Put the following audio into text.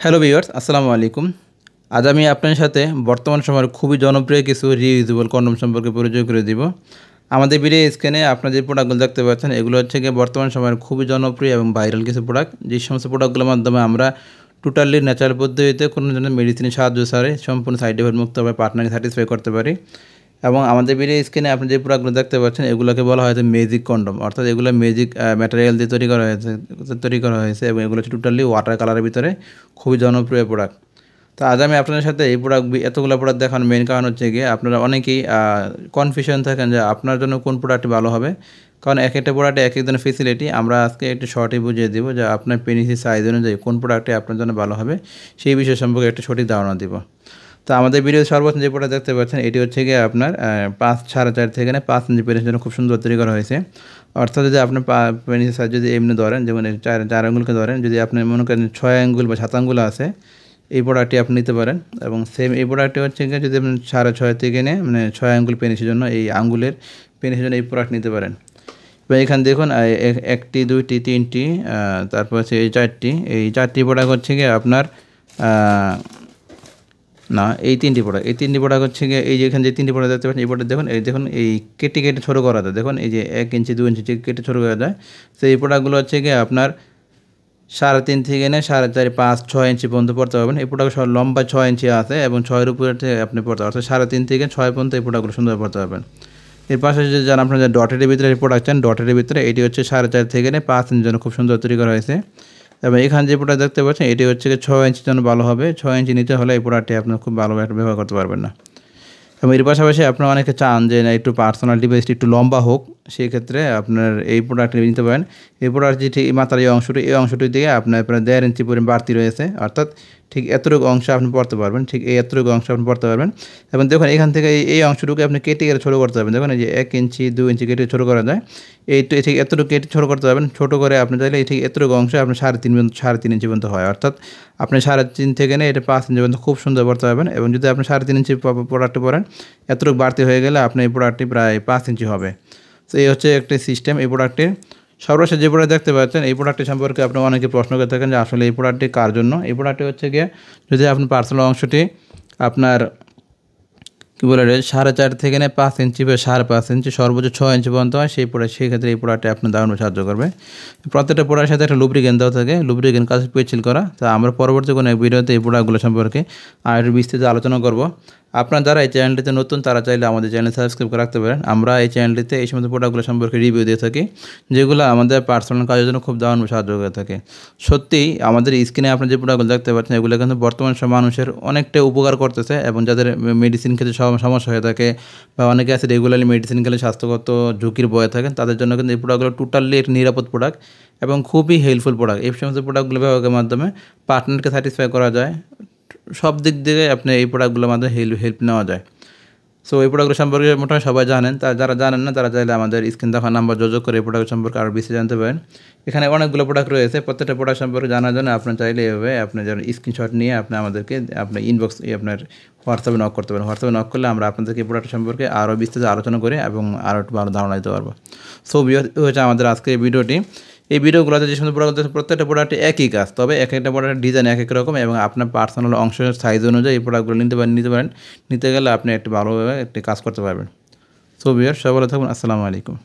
Hello viewers, আসসালামু আলাইকুম। আজ আমি আপনার সাথে বর্তমান সময়ের খুবই জনপ্রিয় কিছু রিইউজেবল কন্ডোম সম্পর্কে পরিচয় করে দিব। আমাদের ভিডিও স্ক্রিনে আপনারা যে প্রোডাক্টগুলো দেখতে পাচ্ছেন, এগুলো হচ্ছে গিয়ে বর্তমান সময়ের খুবই জনপ্রিয় এবং ভাইরাল কিছু প্রোডাক্ট। যে সমস্ত প্রোডাক্টগুলোর মাধ্যমে আমরা টোটালি ন্যাচারাল পদ্ধতিতে কোনো ধরনের মেডিসিনের সাহায্য ছাড়াই সম্পূর্ণ সাইড এফেক্ট মুক্তভাবে পার্টনারকে স্যাটিসফাই করতে পারি। এবং আমাদের ভিডিও স্ক্রিনে আপনি যে প্রোডাক্টগুলো দেখতে পাচ্ছেন, এগুলোকে বলা হয় ম্যাজিক কন্ডোম, অর্থাৎ এগুলো ম্যাজিক ম্যাটেরিয়াল দিয়ে তৈরি করা হয়েছে এবং এগুলো হচ্ছে টোটালি ওয়াটার কালারের ভিতরে খুবই জনপ্রিয় প্রোডাক্ট। তো আজ আমি আপনাদের সাথে এই প্রোডাক্ট এতগুলো প্রোডাক্ট দেখানোর মেন কারণ হচ্ছে গিয়ে আপনারা অনেকেই কনফিউশন থাকেন যে আপনার জন্য কোন প্রোডাক্টটি ভালো হবে, কারণ এক একটা প্রোডাক্টে এক এক ধরনের ফেসিলিটি। আমরা আজকে একটু শর্টে বুঝিয়ে দেবো যে আপনার পেনিসের সাইজ অনুযায়ী কোন প্রোডাক্টটি আপনার জন্য ভালো হবে, সেই বিষয় সম্পর্কে একটা সঠিক ধারণা দিব। তো আমাদের ভিডিও সর্বোচ্চ যে প্রোডাক্ট দেখতে পাচ্ছেন, এটি হচ্ছে গিয়ে আপনার 5.5 থেকে 5 ইঞ্চি পেনিসের জন্য খুব সুন্দর তৈরি করা হয়েছে। অর্থাৎ যদি আপনার পেনিসের সাইজ যদি এমনি ধরেন, যেমন 4 আঙ্গুলকে ধরেন, যদি আপনি মনে করেন 6 আঙ্গুল বা 7 আঙ্গুল আছে, এই প্রোডাক্টটি আপনি নিতে পারেন। এবং সেম এই প্রোডাক্টটি হচ্ছে গিয়ে যদি আপনি 6.5 থেকে নিয়ে 6 আঙ্গুল পেনিসের জন্য, এই আঙ্গুলের পেনিসের জন্য এই প্রোডাক্ট নিতে পারেন। এবং এখানে দেখুন একটি, দুইটি, তিনটি, তারপর হচ্ছে এই চারটি প্রোডাক্ট হচ্ছে গিয়ে আপনার না, এই তিনটি প্রোডাক্ট হচ্ছে গিয়ে এই যে এখানে যে তিনটি প্রোডাক্ট দেখতে পাচ্ছেন, এই প্রোডাক্ট দেখুন, এই কেটে ছোটো করা যায়। দেখুন এই যে 1 ইঞ্চি 2 ইঞ্চি কেটে ছোটো করা যায়। তো এই প্রোডাক্টগুলো হচ্ছে গিয়ে আপনার 3.5 থেকে 4.5, 5, 6 ইঞ্চি পর্যন্ত পড়তে পারবেন। এই প্রোডাক্ট লম্বা 6 ইঞ্চি আছে এবং 6-এর উপরে আপনি পড়তে পারবেন, অর্থাৎ 3.5 থেকে 6 পর্যন্ত এই প্রোডাক্টগুলো সুন্দর পড়তে পারবেন। এর পাশে যে যারা আপনার ডটের ভিতরে প্রোডাক্ট চান, ডটের ভিতরে এটি হচ্ছে 4.5 থেকে 5 ইঞ্চির জন্য খুব সুন্দর তৈরি করা হয়েছে। এবং এখানে যে প্রোডাক্ট দেখতে পাচ্ছেন, এটি হচ্ছে 6 ইঞ্চির জন্য ভালো হবে। 6 ইঞ্চি নিচে হলে এই প্রোডাক্টটি আপনার খুব ভালোভাবে ব্যবহার করতে পারবেন না। এবং এর পাশাপাশি আপনারা অনেকে চান যে না, একটু পার্সোনাল ডিভাইসটি একটু লম্বা হোক, সেই ক্ষেত্রে আপনার এই প্রোডাক্টটি নিতে পারেন। এই প্রোডাক্ট যে ঠিক মাথার এই অংশটি দিয়ে আপনার প্রায় 1.5 ইঞ্চি পরিমাণ বাড়তি রয়েছে, অর্থাৎ ঠিক এতটুকু অংশ আপনি পড়তে পারবেন, ঠিক এই এতটুকু অংশ আপনি পড়তে পারবেন। এবং দেখুন এখান থেকে এই অংশটুকু আপনি কেটে ছোটো করতে পারবেন। দেখুন এই যে 1 ইঞ্চি 2 ইঞ্চি কেটে ছোটো করা যায়, ঠিক এতটুকু কেটে ছোটো করতে পারবেন। ছোটো করে আপনি চাইলে ঠিক এতটুকু অংশ আপনি 3.5 ইঞ্চি পর্যন্ত হয়, অর্থাৎ আপনি 3.5 থেকে এটা 5 ইঞ্চি পর্যন্ত খুব সুন্দর পড়তে পারবেন। এবং যদি আপনি 3.5 ইঞ্চি প্রোডাক্টটি পরেন, এতটুকু বাড়তি হয়ে গেলে আপনার এই প্রোডাক্টটি প্রায় 5 ইঞ্চি হবে। তো এই হচ্ছে একটি সিস্টেম এই প্রোডাক্টের। সর্বশেষ যে প্রোডাক্ট দেখতে পাচ্ছেন, এই প্রোডাক্টটি সম্পর্কে আপনি অনেকে প্রশ্ন করে থাকেন যে আসলে এই প্রোডাক্টটি কার জন্য। এই প্রোডাক্টটি হচ্ছে গিয়ে যদি আপনি পার্সোনাল অংশটি আপনার কী বলে 4.5 থেকে 5 ইঞ্চি বা 5.5 ইঞ্চি, সর্বোচ্চ 6 ইঞ্চি পর্যন্ত হয়, সেই ক্ষেত্রে এই প্রোডাক্টটি আপনার দারুণ সাহায্য করবে। প্রত্যেকটা প্রোডাক্টের সাথে একটা লুব্রিকেন্ট দেওয়া থাকে, লুব্রিকেন্ট কাজ পেছিল করা। তা আমরা পরবর্তী কোনো এক ভিডিওতে এই প্রোডাক্টগুলো সম্পর্কে আর একটু বিস্তারিত আলোচনা করব। আপনারা যারা এই চ্যানেলটিতে নতুন, তারা চাইলে আমাদের চ্যানেল সাবস্ক্রাইব করে রাখতে পারেন। আমরা এই চ্যানেলটিতে এই সমস্ত প্রোডাক্টগুলো সম্পর্কে রিভিউ দিয়ে থাকি, যেগুলো আমাদের পার্সোনাল কাজের জন্য খুব দারুণ সাহায্য করে থাকে। সত্যিই আমাদের স্ক্রিনে আপনার যে প্রোডাক্টগুলো দেখতে পাচ্ছেন, এগুলো কিন্তু বর্তমান মানুষের অনেকটাই উপকার করতেছে। এবং যাদের মেডিসিন খেতে সমস্যা হয়ে থাকে বা অনেকে আছে রেগুলারলি মেডিসিন খেলে স্বাস্থ্যগত ঝুঁকির ভয়ে থাকেন, তাদের জন্য কিন্তু এই প্রোডাক্টগুলো টোটালি একটি নিরাপদ প্রোডাক্ট এবং খুবই হেল্পফুল প্রোডাক্ট। এই সমস্ত প্রোডাক্টগুলো ব্যবহারের মাধ্যমে পার্টনারকে স্যাটিসফাই করা যায়, সব দিক থেকে আপনি এই প্রোডাক্টগুলোর মাধ্যমে হেল্প নেওয়া যায়। সো এই প্রোডাক্ট সম্পর্কে মোটামুটি সবাই জানেন। যারা জানেন না, তারা চাইলে আমাদের স্ক্রিন দেখা নাম্বার যোগাযোগ করে এই প্রোডাক্ট সম্পর্কে আরও বেশি জানতে পারেন। এখানে অনেকগুলো প্রোডাক্ট রয়েছে, প্রত্যেকটা প্রোডাক্ট সম্পর্কে জানার জন্য আপনার চাইলে এভাবে আপনি যেন স্ক্রিনশট নিয়ে আপনি আমাদেরকে আপনার ইনবক্স আপনার হোয়াটসঅ্যাপে নক করতে পারেন। হোয়াটসঅ্যাপে নক করলে আমরা আপনাদেরকে এই প্রোডাক্ট সম্পর্কে আরও বিস্তারিত আলোচনা করি এবং আরও একটু ভালো ধারণা দিতে পারবো। সো হচ্ছে আমাদের আজকের এই ভিডিওটি। এই ভিডিওগুলোতে যে সমস্ত প্রোডাক্ট, প্রত্যেকটা প্রোডাক্টে একই কাজ, তবে এক একটা প্রোডাক্টের ডিজাইন এক এক রকম এবং আপনার পার্সোনাল অংশের সাইজ অনুযায়ী এই প্রোডাক্টগুলো নিতে পারেন। নিতে গেলে আপনি একটু ভালোভাবে একটি কাজ করতে পারবেন। সো ভিউয়ার্স, সবাই ভালো থাকুন। আসসালামু আলাইকুম।